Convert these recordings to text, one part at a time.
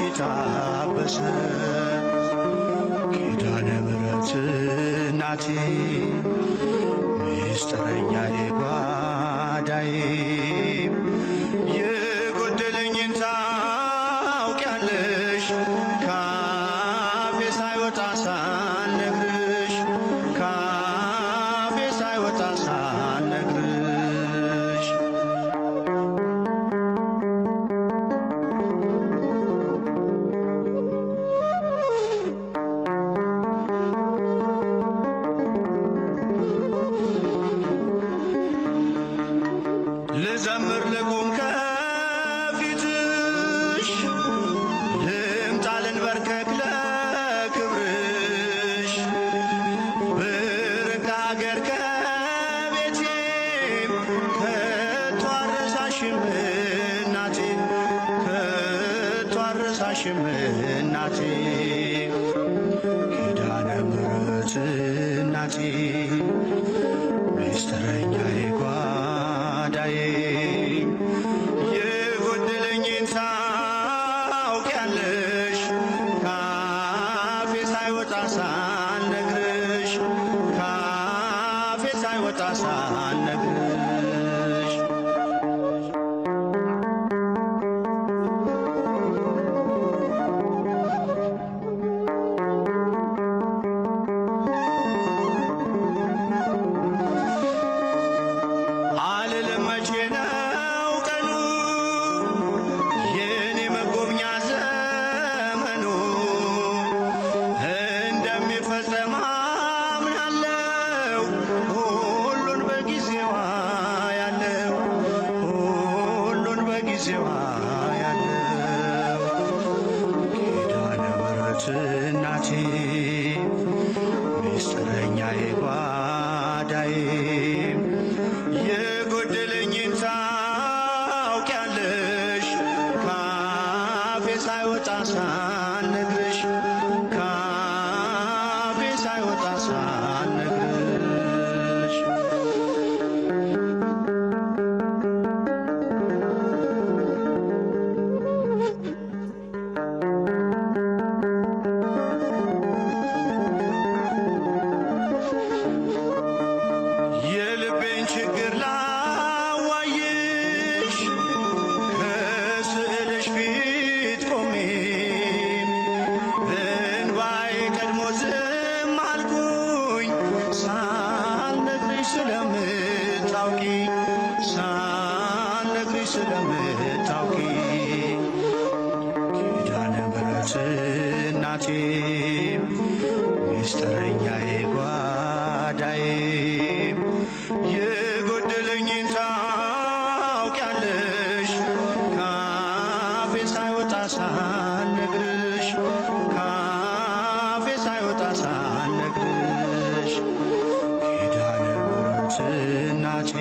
የታበሰ ኪዳነ ምሕረት እናቴ ምስጢረኛዬ ጓዳዬ የጎደለኝን ታውቂያለሽ ካፌ ሳይወጣ ሳልነግርሽ ካፌ ሳይወጣ ሳልነግርሽ ልዘምር ልቁም ከፊትሽ ልምጣ ልንበርከክ ለክብርሽ ብርቅ አገር ከቤቴ ከቶ አልረሳሽም እናቴ ከቶ አልረሳሽም እናቴ ኪዳነ ምሕረት እናቴ ምስጢረኛዬ ጓዳዬ የጎደለኝን ታውቂያለሽ ካፌ ሳይወጣ ሳልነግርሽ ካፌ ሳይወጣ ሳልነግርሽ አልልም መቼ ነው ቀኑ የኔ መጎብኛ ዘመኑ እንደሚፈጸም አምናለው ሁሉን በጊዜዋ ያለው ሁሉን በጊዜዋ ያለው ኪዳነ ምሕረት እናቴ ምስጢረኛዬ ጓዳዬ የጎደለኝን ታውቂያለሽ ካፌ ሳይወጣ ሳልነግርሽ ካፌ ሳይወጣ ሳልነግርሽ የልቤን ችግር ላዋይሽ ከስዕልሽ ፊት ቆሜ እንባዬ ቀድሞ ዝም አልኩኝ ሳልነግርሽ ስለምታውቂ ሳልነግርሽ ስለምታውቂ ኪዳነ ምሕረት እናቴ ምስጢረኛዬ ጓዳዬ የጎደለኝን ታውቂያለሽ ካፌ ሳይወጣ ሳልነግርሽ ካፌ ሳይወጣ ሳልነግርሽ ኪዳነ ምሕረት እናቴ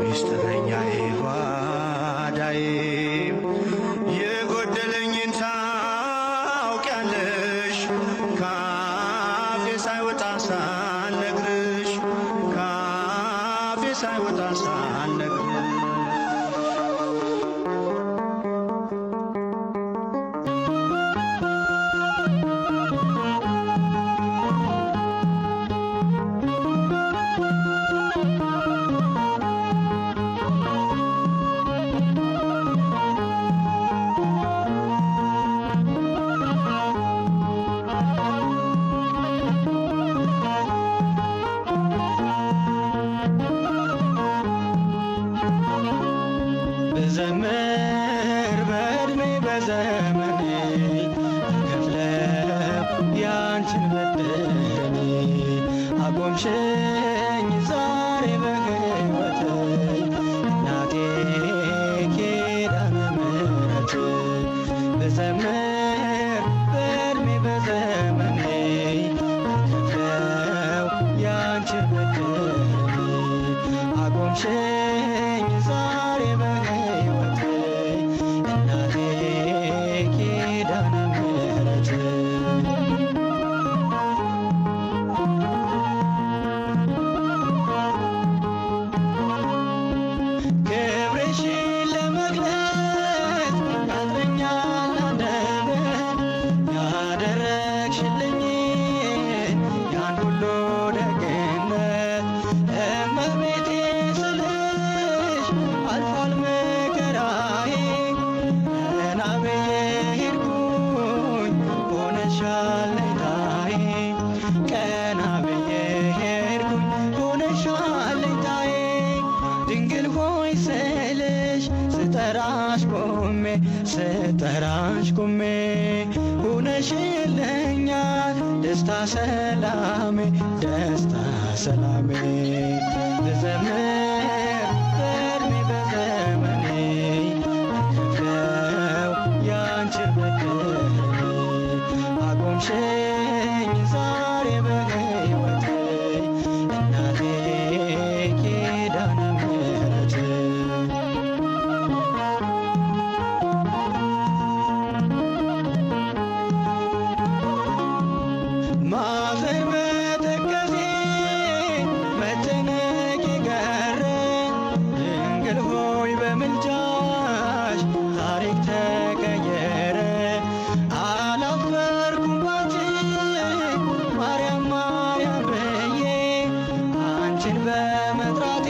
ምስጢረኛዬ ጓዳዬ የጎደለኝን ታውቂያለሽ ካፌ ሳይወጣ ሳልነግርሽ ካፌ ሳይወጣ ሳልነግርሽ ብዘምር በዕድሜ በዘመኔ ከፍለው ያንቺን በደሌ አቆምሽኝ ዛሬ በሕይወቴ እናቴ ኪዳነ ምሕረት ብዘምር በዕድሜ በዘመኔ ከፍለው ያንቺን በደሌ አቆምሽኝ ዛሬ በሕይወቴ እናቴ ኪዳነ ምሕረት ክብርሽን ለመግለጽ ያጥረኛል ስጠራሽ ቆሜ ሆነሽልኛል ደስታ ሰላሜ ደስታ ሰላሜ ልዘምር በዕድሜ በዘመኔ ልከፍለው ያንቺን በደል አቆምሽኝ ዛሬ በሕይወቴ እናቴ ኪዳነ ምሕረት ማዘን መተከዜ መጨነቄ ቀረ ድንግል ሆይ በምልጃሽ ታሪክ ተቀየረ አላፈርኩም ባንቺ ማርያም ማርያም ብዬ አንቺን በመጥራቴ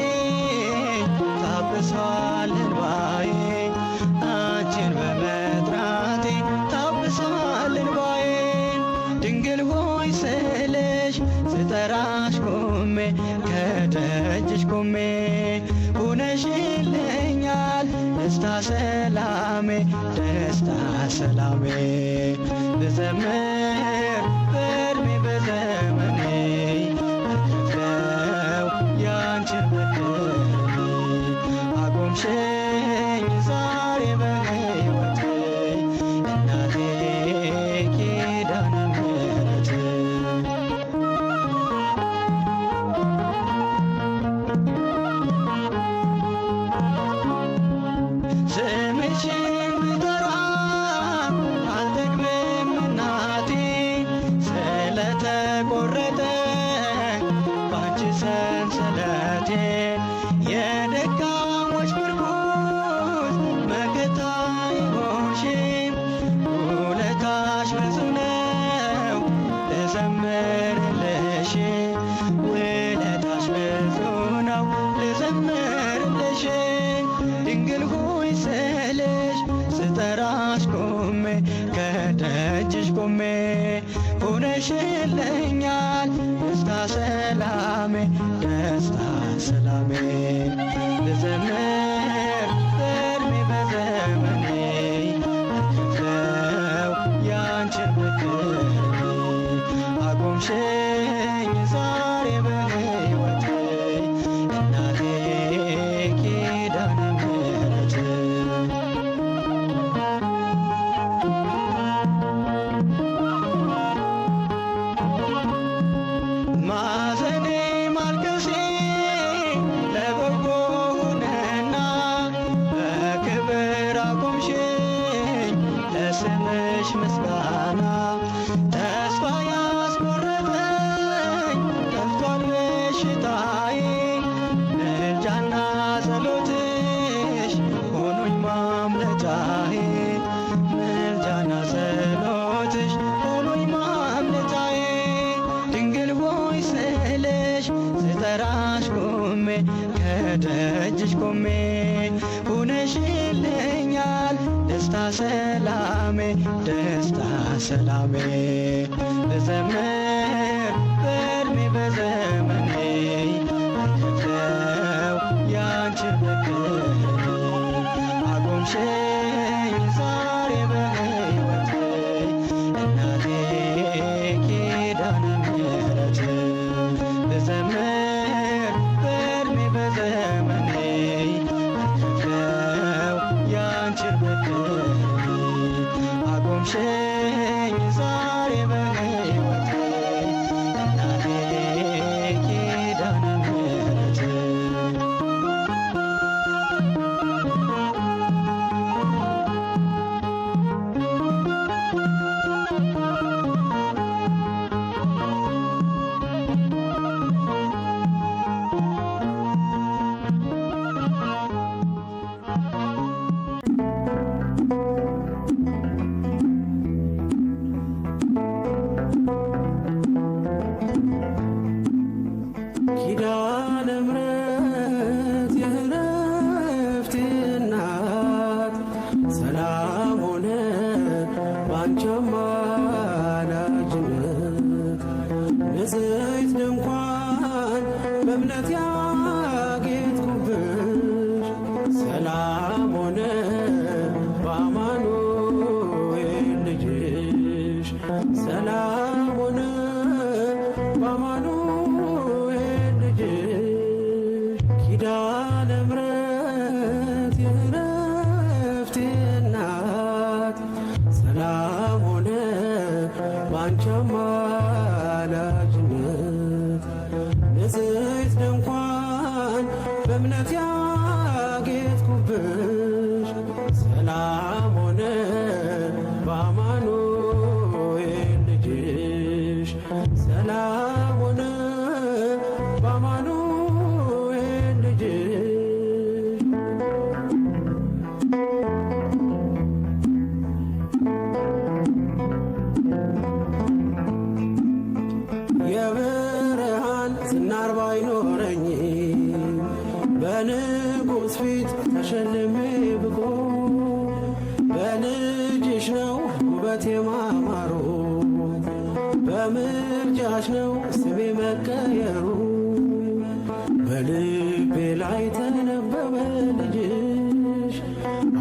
ታብሷል እንባዬ አንቺን በመጥራቴ ታብሷል እንባዬ ድንግል ሆይ ስልሽ ስጠራሽ ቆሜ ከደጅሽ ቆሜ ሆነሽልኛል ደስታ ሰላሜ ደስታ ሰላሜ ልዘምር በዕድሜ በዘመኔ ልከፍለው ያንቺን በደል አቆምሽኝ ዛሬ በሕይወቴ እናቴ ኪዳነ ምሕረት ስምሽን ብጠራ አልጠግብም እናቴ ስለተቆረጠ ባንቺ ሰንሰለቴ የደካሞች ምርኩዝ መከታ የሆንሽኝ ውለታሽ ብዙ ነው ልዘምርልሽ ውለታሽ ብዙ ነው ልዘምርልሽ ድንግል ሆይ ስልሽ ስጠራሽ ቆሜ ከደጅሽ ቆሜ ሆነሽልኛል ደስታ ሰላሜ ደስታ ሰላሜ ልዘምር በዕድሜ በዘመኔ ልከፍለው ያንቺን በደል አቆምሽኝ ዛሬ በሕይወቴ እናቴ ኪዳነ ምሕረት ማዘኔ ማልቀሴ ለበጎ ሆነና በክብር አቆምሽኝ ለስምሽ ምስጋና ተስፋ ያስቆረጠኝ ጠፍቷል በሽታዬ ምልጃና ጸሎትሽ ሆኖኝ ማምለጫዬ ምልጃና ጸሎትሽ ሆኖኝ ማምለጫዬ ድንግል ሆይ ስልሽ ስጠራሽ ቆሜ ከደጅሽ ቆሜ ሆነሽልኛል ደስታ ሰላሜ ደስታ ሰላሜ ልዘምር በዕድሜ በዘመኔ ልከፍለው ያንቺን በደል አቆምሽኝ ዛሬ በሕይወቴ እናቴ ኪዳነ ምሕረት ልዘምር በዕድሜ በዘመኔ ልከፍለው ያንቺን በደል አቆምሽኝ ዛሬ በሕይወቴ እናቴ ኪዳነ ምሕረት ኪዳነ ምሕረት የዕረፍቴ እናት ሰላም ሆነ ባንቺ አማላጅነት ንጽሕት ድንኳን በእምነት ያጌጥኩብሽ ሰላም ሆነ በአማ ውበት የማማሩ በምልጃሽ ነው ስሜ መቀየሩ። በልቤ ላይ ተነበበ ልጅሽ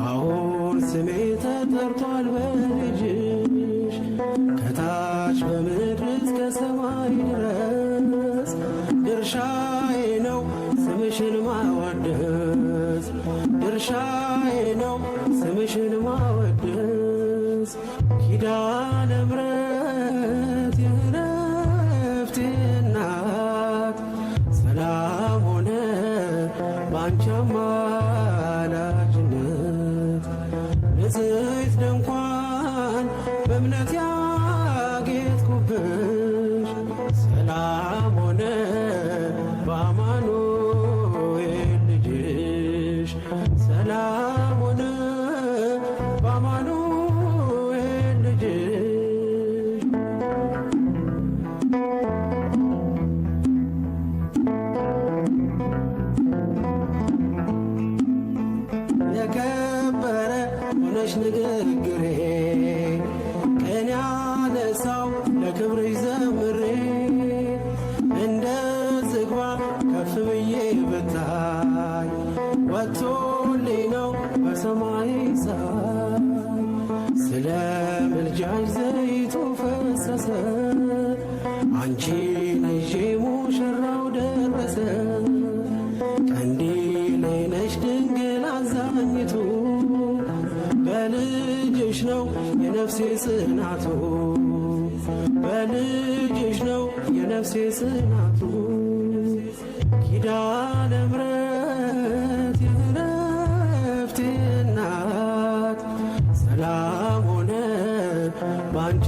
አሁን ስሜ ተጠርቷል በልጅሽ። ከታች በምድር እስከ ሰማይ ድረስ ድርሻዬ ነው ስምሽን ማወደስ። ድርሻዬ ነው ስምሽን ማወደስ። ኪዳነ ምሕረት የዕረፍቴ እናት ሰላም ሆነ ባንቺ አማላጅነት። ንጽሕት ድንኳን በእምነት ያጌጥኩብሽ ሰላም ሆነ በአማኑኤል ልጅሽ። ሰላም ሆነ በአማኑኤል ልጅሽ። የከበረ ሆነሽ ንግግሬ ቀን ያነሳው ለክብርሽ ዘምሬ። እንደ ዝግባ ከፍ ብዬ ብታይ ወጥቶልኝ ነው በሰማይ ፀሐይ። ስለ ምልጃሽ ዘይቱ ፈሰሰ አንቺን ይዤ ሙሽራው ደረሰ። ቀንዲሌ ነሽ ድንግል አዛኝቱ በልጅሽ ነው የነፍሴ ጽናቱ። በልጅሽ ነው የነፍሴ ጽናቱ። ኪዳነ ምሕረት የዕረፍቴ እናት ሰላም ሆነ ባንቺ